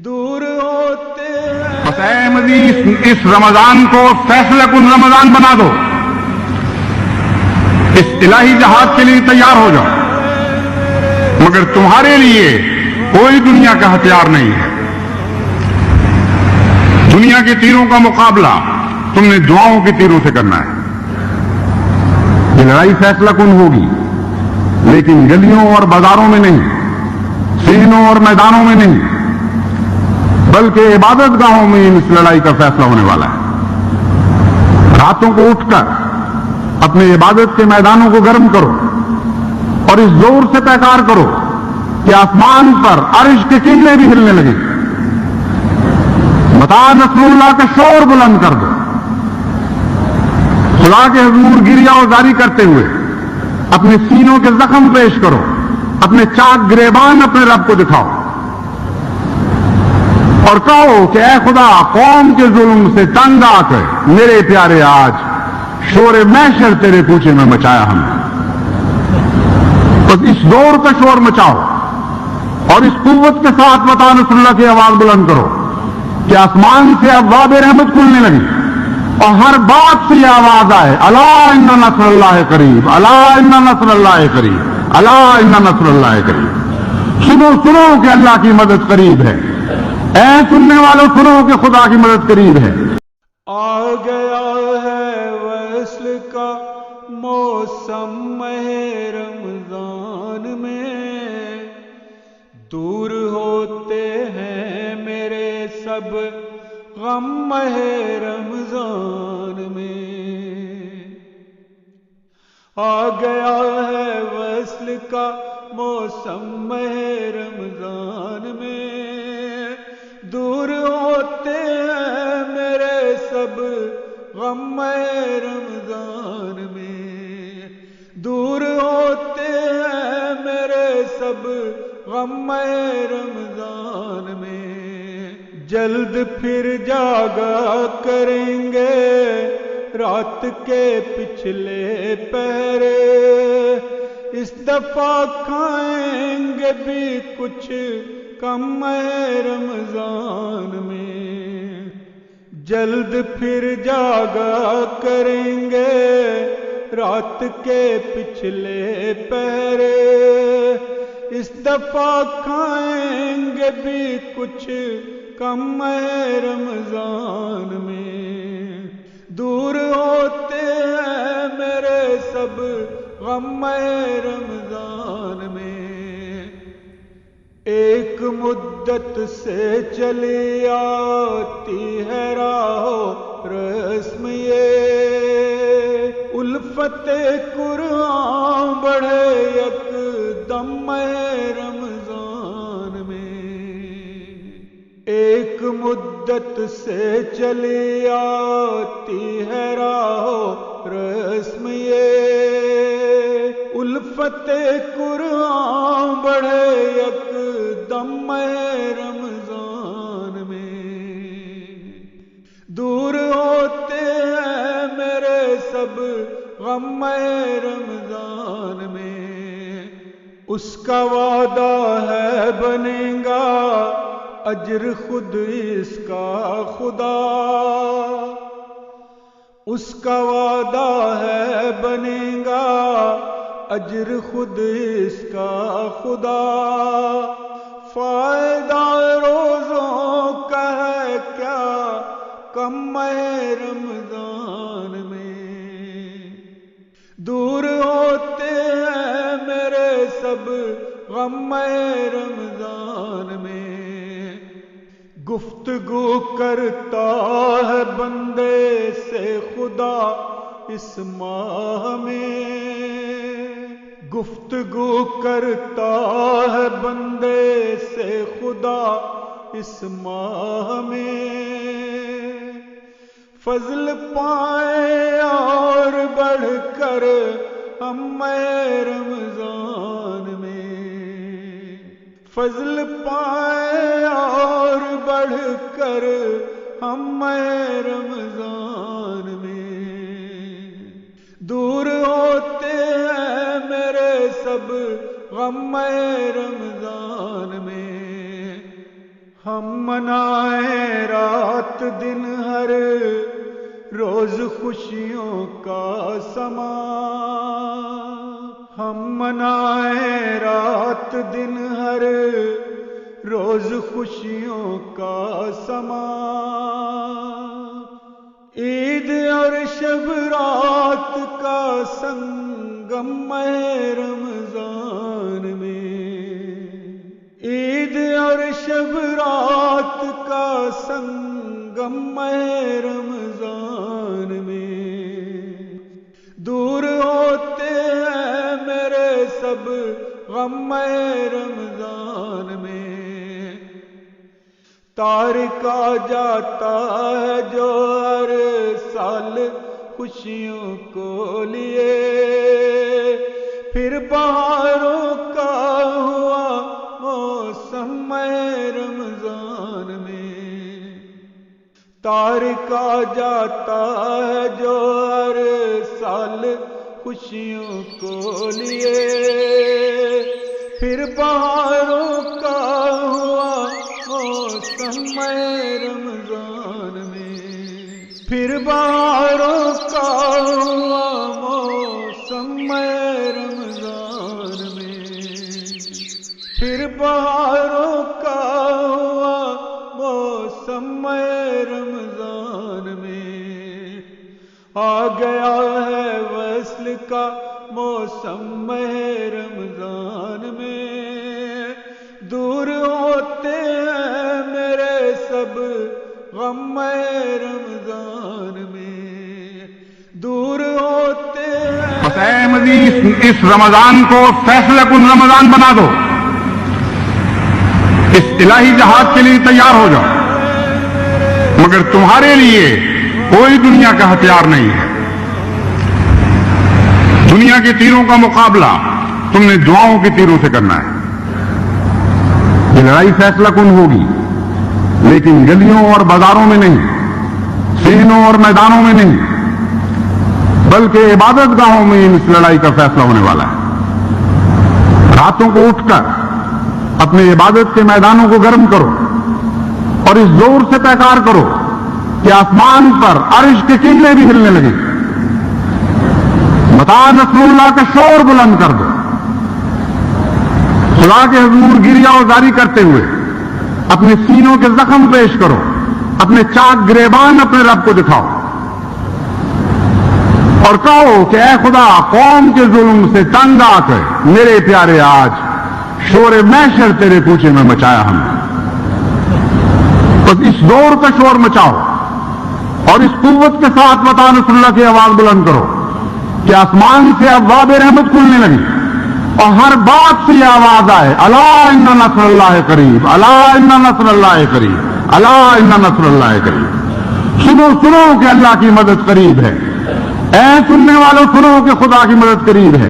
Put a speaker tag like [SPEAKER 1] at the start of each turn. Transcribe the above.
[SPEAKER 1] دور ہوتے ہیں.
[SPEAKER 2] بس اے مزید اس رمضان کو فیصلہ کن رمضان بنا دو. اس الہی جہاد کے لیے تیار ہو جاؤ، مگر تمہارے لیے کوئی دنیا کا ہتھیار نہیں ہے. دنیا کے تیروں کا مقابلہ تم نے دعاؤں کے تیروں سے کرنا ہے. یہ لڑائی فیصلہ کن ہوگی، لیکن گلیوں اور بازاروں میں نہیں، سینوں اور میدانوں میں نہیں، بلکہ عبادت گاہوں میں اس لڑائی کا فیصلہ ہونے والا ہے. راتوں کو اٹھ کر اپنے عبادت کے میدانوں کو گرم کرو اور اس زور سے پیکار کرو کہ آسمان پر عرش کے کنڈے بھی ہلنے لگے. متا نصر اللہ کا شور بلند کر دو. خدا کے حضور گریہ وزاری کرتے ہوئے اپنے سینوں کے زخم پیش کرو، اپنے چاک گریبان اپنے رب کو دکھاؤ اور کہو کہ اے خدا، قوم کے ظلم سے تنگ آ کر میرے پیارے آج شور محشر تیرے کوچے میں مچایا ہم نے. بس اس زور کا شور مچاؤ اور اس قوت کے ساتھ متا نصر اللہ کی آواز بلند کرو کہ آسمان سے ابواب رحمت کھلنے لگی اور ہر بات سے یہ آواز آئے، الا ان نصر اللہ قریب، الا ان نصر اللہ قریب، الا ان نصر اللہ قریب. سنو سنو کہ اللہ کی مدد قریب ہے. اے سننے والوں سنو کہ خدا کی مدد قریب ہے.
[SPEAKER 1] آ گیا ہے وصل کا موسم ماہ رمضان میں، دور ہوتے ہیں میرے سب غم ماہ رمضان میں. آ گیا ہے وصل کا موسم ماہ رمضان میں، دور ہوتے ہیں میرے سب غم ماہ رمضان میں، دور ہوتے ہیں میرے سب غم ماہ رمضان میں. جلد پھر جاگا کریں گے رات کے پچھلے پہرے، اس دفعہ کھائیں گے بھی کچھ کم ماہ رمضان میں. جلد پھر جاگا کریں گے رات کے پچھلے پہرے، اس دفعہ کھائیں گے بھی کچھ کم ماہ رمضان میں. دور ہوتے ہیں میرے سب غم ماہ رمضان میں. ایک مدت سے چلی آتی ہے راہ رسم یہ، الفت قرآن بڑھے یک دم ماہ رمضان میں. ایک مدت سے چلی آتی ہے راہ رسم یہ، الفت قرآن بڑھے یک دم ماہ رمضان میں. دور ہوتے ہیں میرے سب غم ماہ رمضان میں. اس کا وعدہ ہے بنے گا اجر خود اس کا خدا، اس کا وعدہ ہے بنے گا اجر خود اس کا خدا. فائدہ روزوں کا ہے کیا کم ماہ رمضان میں. دور ہوتے ہیں میرے سب غم ماہ رمضان میں. گفتگو کرتا ہے بندے سے خدا اس ماہ میں، گفتگو کرتا ہے بندے سے خدا اس ماہ میں. فضل پائیں اور بڑھ کر ہم ماہ رمضان میں، فضل پائیں اور بڑھ کر ہم ماہ رمضان میں. دور ہوتے ہیں میرے سب غم ماہ رمضان میں. ہم منائیں رات دن ہر روز خوشیوں کا سما، ہم منائیں رات دن ہر روز خوشیوں کا سما، عید اور شب رات کا سنگم ماہ رمضان میں، عید اور شب رات کا سنگم ماہ رمضان میں، دور ہوتے ہیں میرے سب غم ماہ رمضان میں، تارکا جاتا ہے جو ہر سال خوشیوں کو لیے، پھر بہاروں کا ہوا موسم ماہ رمضان میں، تارکا جاتا ہے جو ہر سال خوشیوں کو لیے، پھر بہاروں کا ہوا موسم ماہ رمضان میں، پھر بہاروں کا ہوا موسم ماہ رمضان میں، پھر بہاروں کا ہوا موسم ماہ رمضان میں، آ گیا ہے وصل کا موسم ماہ رمضان میں، دور ہوتے ہیں میرے سب غم ماہ رمضان میں، دور ہوتے ہیں۔
[SPEAKER 2] بس اے مزید اس رمضان کو فیصلہ کن رمضان بنا دو، اس الہی جہاد کے لیے تیار ہو جاؤ، مگر تمہارے لیے کوئی دنیا کا ہتھیار نہیں ہے۔ دنیا کے تیروں کا مقابلہ تم نے دعاؤں کے تیروں سے کرنا ہے۔ یہ لڑائی فیصلہ کن ہوگی، لیکن گلیوں اور بازاروں میں نہیں، سینوں اور میدانوں میں نہیں، بلکہ عبادت گاہوں میں اس لڑائی کا فیصلہ ہونے والا ہے۔ راتوں کو اٹھ کر اپنے عبادت کے میدانوں کو گرم کرو اور اس زور سے پیکار کرو کہ آسمان پر عرش کے قبلے بھی ہلنے لگے۔ متا نصر اللہ کا شور بلند کر دو، خدا کے حضور گریہ وزاری کرتے ہوئے اپنے سینوں کے زخم پیش کرو، اپنے چاک گریبان اپنے رب کو دکھاؤ اور کہو کہ اے خدا، قوم کے ظلم سے تنگ آ کر میرے پیارے آج شور محشر تیرے کوچے میں مچایا ہم نے۔ بس اس زور کا شور مچاؤ اور اس قوت کے ساتھ متا نصر اللہ کی آواز بلند کرو کہ آسمان سے ابواب رحمت کھلنے لگی اور ہر بات سے یہ آواز آئے، الا ان نصر اللہ قریب، الا ان نصر اللہ قریب، الا ان نصر اللہ قریب۔ سنو سنو کہ اللہ کی مدد قریب ہے، اے سننے والوں سنو کہ خدا کی مدد قریب ہے۔